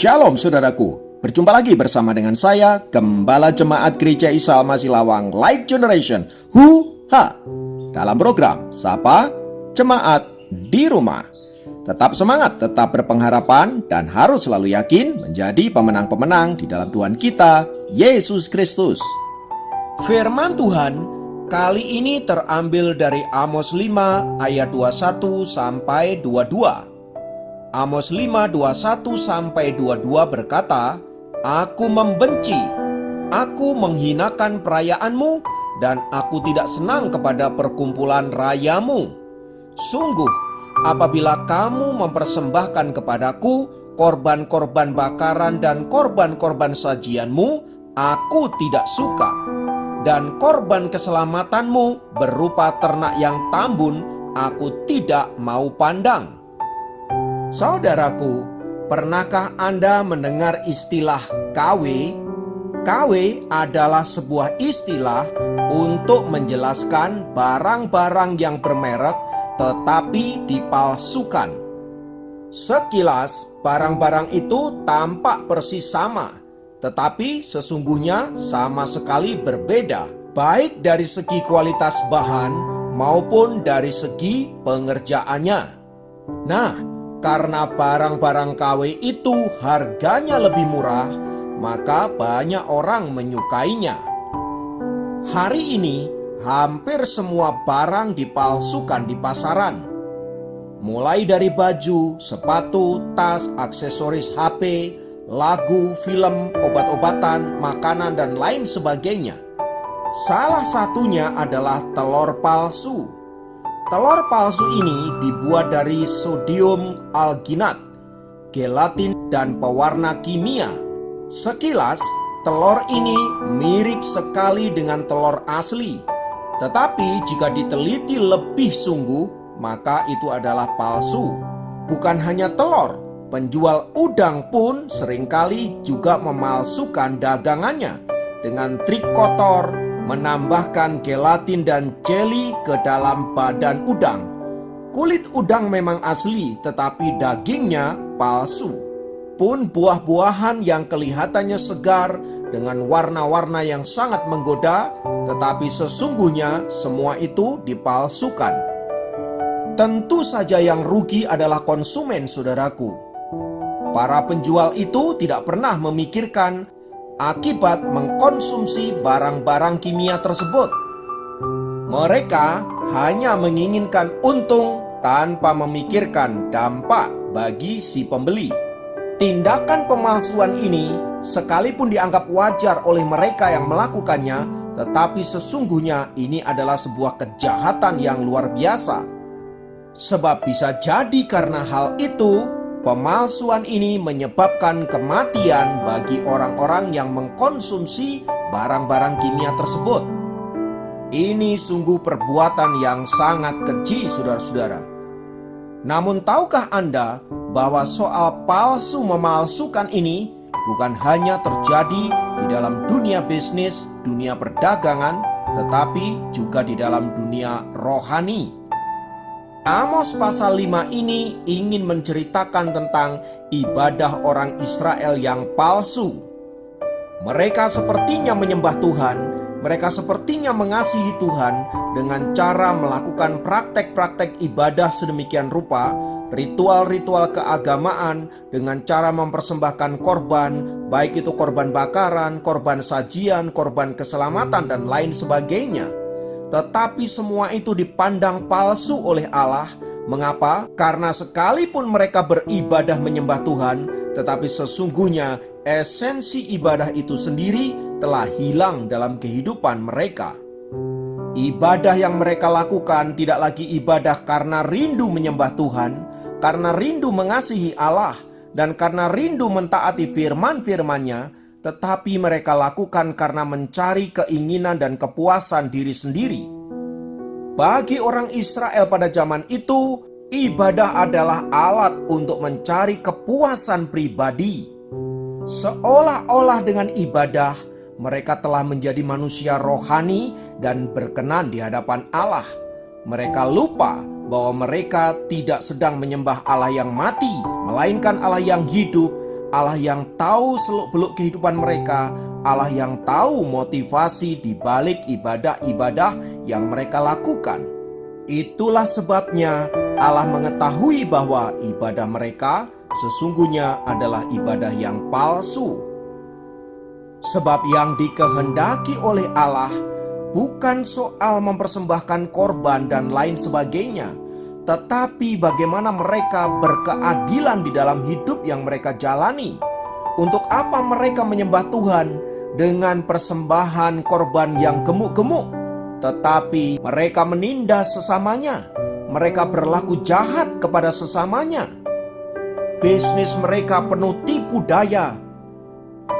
Shalom saudaraku, berjumpa lagi bersama dengan saya, Gembala Jemaat Gereja Isa Al-Masih Lawang Life Generation, dalam program Sapa Jemaat di Rumah. Tetap semangat, tetap berpengharapan, dan harus selalu yakin menjadi pemenang-pemenang di dalam Tuhan kita, Yesus Kristus. Firman Tuhan kali ini terambil dari Amos 5 ayat 21 sampai 22. Amos 5, 21-22 berkata, "Aku membenci, aku menghinakan perayaanmu, dan aku tidak senang kepada perkumpulan rayamu. Sungguh, apabila kamu mempersembahkan kepadaku korban-korban bakaran dan korban-korban sajianmu, aku tidak suka. Dan korban keselamatanmu berupa ternak yang tambun, aku tidak mau pandang." Saudaraku, pernahkah Anda mendengar istilah KW? KW adalah sebuah istilah untuk menjelaskan barang-barang yang bermerek tetapi dipalsukan. Sekilas, barang-barang itu tampak persis sama, tetapi sesungguhnya sama sekali berbeda, baik dari segi kualitas bahan maupun dari segi pengerjaannya. Nah, karena barang-barang KW itu harganya lebih murah, maka banyak orang menyukainya. Hari ini, hampir semua barang dipalsukan di pasaran. Mulai dari baju, sepatu, tas, aksesoris HP, lagu, film, obat-obatan, makanan, dan lain sebagainya. Salah satunya adalah telur palsu. Telur palsu ini dibuat dari sodium alginat, gelatin, dan pewarna kimia. Sekilas, telur ini mirip sekali dengan telur asli. Tetapi jika diteliti lebih sungguh, maka itu adalah palsu. Bukan hanya telur, penjual udang pun seringkali juga memalsukan dagangannya dengan trik kotor, menambahkan gelatin dan jeli ke dalam badan udang. Kulit udang memang asli, tetapi dagingnya palsu. Pun buah-buahan yang kelihatannya segar dengan warna-warna yang sangat menggoda, tetapi sesungguhnya semua itu dipalsukan. Tentu saja yang rugi adalah konsumen, saudaraku. Para penjual itu tidak pernah memikirkan akibat mengkonsumsi barang-barang kimia tersebut. Mereka hanya menginginkan untung tanpa memikirkan dampak bagi si pembeli. Tindakan pemalsuan ini sekalipun dianggap wajar oleh mereka yang melakukannya, tetapi sesungguhnya ini adalah sebuah kejahatan yang luar biasa. Sebab bisa jadi karena hal itu, pemalsuan ini menyebabkan kematian bagi orang-orang yang mengkonsumsi barang-barang kimia tersebut. Ini sungguh perbuatan yang sangat keji, saudara-saudara. Namun tahukah Anda bahwa soal palsu memalsukan ini bukan hanya terjadi di dalam dunia bisnis, dunia perdagangan, tetapi juga di dalam dunia rohani. Amos pasal 5 ini ingin menceritakan tentang ibadah orang Israel yang palsu. Mereka sepertinya menyembah Tuhan, mereka sepertinya mengasihi Tuhan dengan cara melakukan praktek-praktek ibadah sedemikian rupa, ritual-ritual keagamaan dengan cara mempersembahkan korban, baik itu korban bakaran, korban sajian, korban keselamatan, dan lain sebagainya. Tetapi semua itu dipandang palsu oleh Allah. Mengapa? Karena sekalipun mereka beribadah menyembah Tuhan, tetapi sesungguhnya esensi ibadah itu sendiri telah hilang dalam kehidupan mereka. Ibadah yang mereka lakukan tidak lagi ibadah karena rindu menyembah Tuhan, karena rindu mengasihi Allah, dan karena rindu mentaati firman-firman-Nya, tetapi mereka lakukan karena mencari keinginan dan kepuasan diri sendiri. Bagi orang Israel pada zaman itu, ibadah adalah alat untuk mencari kepuasan pribadi. Seolah-olah dengan ibadah, mereka telah menjadi manusia rohani dan berkenan di hadapan Allah. Mereka lupa bahwa mereka tidak sedang menyembah Allah yang mati, melainkan Allah yang hidup, Allah yang tahu seluk-beluk kehidupan mereka, Allah yang tahu motivasi di balik ibadah-ibadah yang mereka lakukan. Itulah sebabnya Allah mengetahui bahwa ibadah mereka sesungguhnya adalah ibadah yang palsu. Sebab yang dikehendaki oleh Allah bukan soal mempersembahkan korban dan lain sebagainya, tetapi bagaimana mereka berkeadilan di dalam hidup yang mereka jalani. Untuk apa mereka menyembah Tuhan dengan persembahan korban yang gemuk-gemuk, tetapi mereka menindas sesamanya, mereka berlaku jahat kepada sesamanya. Bisnis mereka penuh tipu daya.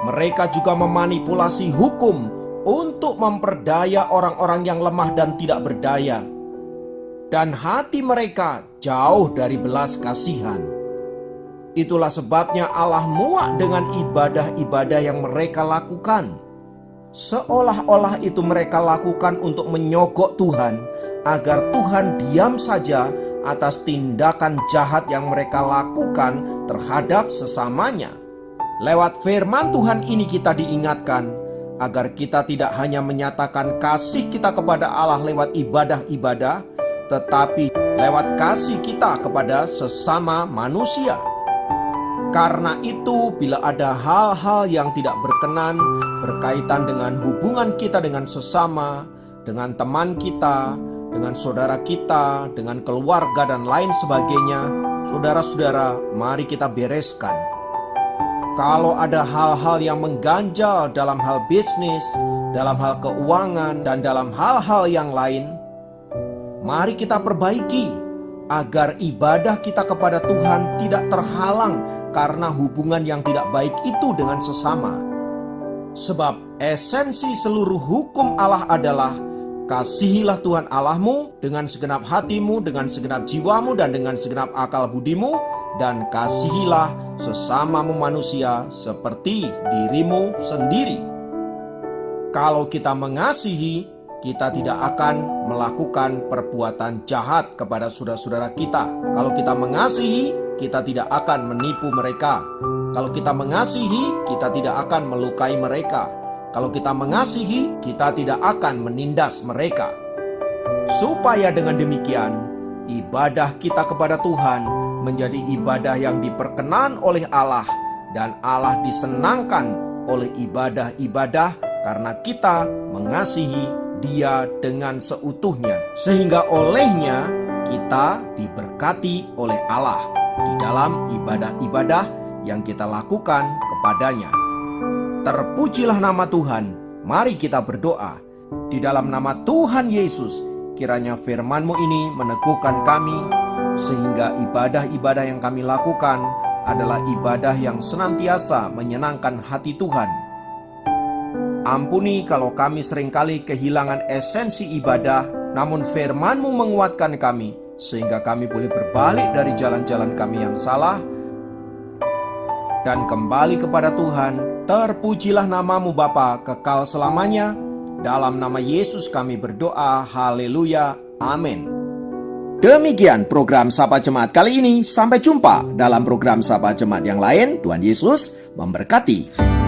Mereka juga memanipulasi hukum untuk memperdaya orang-orang yang lemah dan tidak berdaya. Dan hati mereka jauh dari belas kasihan. Itulah sebabnya Allah muak dengan ibadah-ibadah yang mereka lakukan. Seolah-olah itu mereka lakukan untuk menyogok Tuhan, agar Tuhan diam saja atas tindakan jahat yang mereka lakukan terhadap sesamanya. Lewat firman Tuhan ini kita diingatkan agar kita tidak hanya menyatakan kasih kita kepada Allah lewat ibadah-ibadah, tetapi lewat kasih kita kepada sesama manusia. Karena itu, bila ada hal-hal yang tidak berkenan berkaitan dengan hubungan kita dengan sesama, dengan teman kita, dengan saudara kita, dengan keluarga dan lain sebagainya, saudara-saudara, mari kita bereskan. Kalau ada hal-hal yang mengganjal dalam hal bisnis, dalam hal keuangan, dan dalam hal-hal yang lain, mari kita perbaiki agar ibadah kita kepada Tuhan tidak terhalang karena hubungan yang tidak baik itu dengan sesama. Sebab esensi seluruh hukum Allah adalah kasihilah Tuhan Allahmu dengan segenap hatimu, dengan segenap jiwamu, dan dengan segenap akal budimu, dan kasihilah sesamamu manusia seperti dirimu sendiri. Kalau kita mengasihi, kita tidak akan melakukan perbuatan jahat kepada saudara-saudara kita. Kalau kita mengasihi, kita tidak akan menipu mereka. Kalau kita mengasihi, kita tidak akan melukai mereka. Kalau kita mengasihi, kita tidak akan menindas mereka. Supaya dengan demikian, ibadah kita kepada Tuhan menjadi ibadah yang diperkenan oleh Allah, dan Allah disenangkan oleh ibadah-ibadah karena kita mengasihi Dia dengan seutuhnya, sehingga olehnya kita diberkati oleh Allah di dalam ibadah-ibadah yang kita lakukan kepadanya. Terpujilah nama Tuhan. Mari kita berdoa. Di dalam nama Tuhan Yesus, kiranya firman-Mu ini meneguhkan kami, sehingga ibadah-ibadah yang kami lakukan adalah ibadah yang senantiasa menyenangkan hati Tuhan. Ampuni kalau kami seringkali kehilangan esensi ibadah, namun firman-Mu menguatkan kami, sehingga kami boleh berbalik dari jalan-jalan kami yang salah dan kembali kepada Tuhan. Terpujilah nama-Mu Bapa kekal selamanya. Dalam nama Yesus kami berdoa. Haleluya. Amin. Demikian program Sapa Jemaat kali ini. Sampai jumpa dalam program Sapa Jemaat yang lain. Tuhan Yesus memberkati.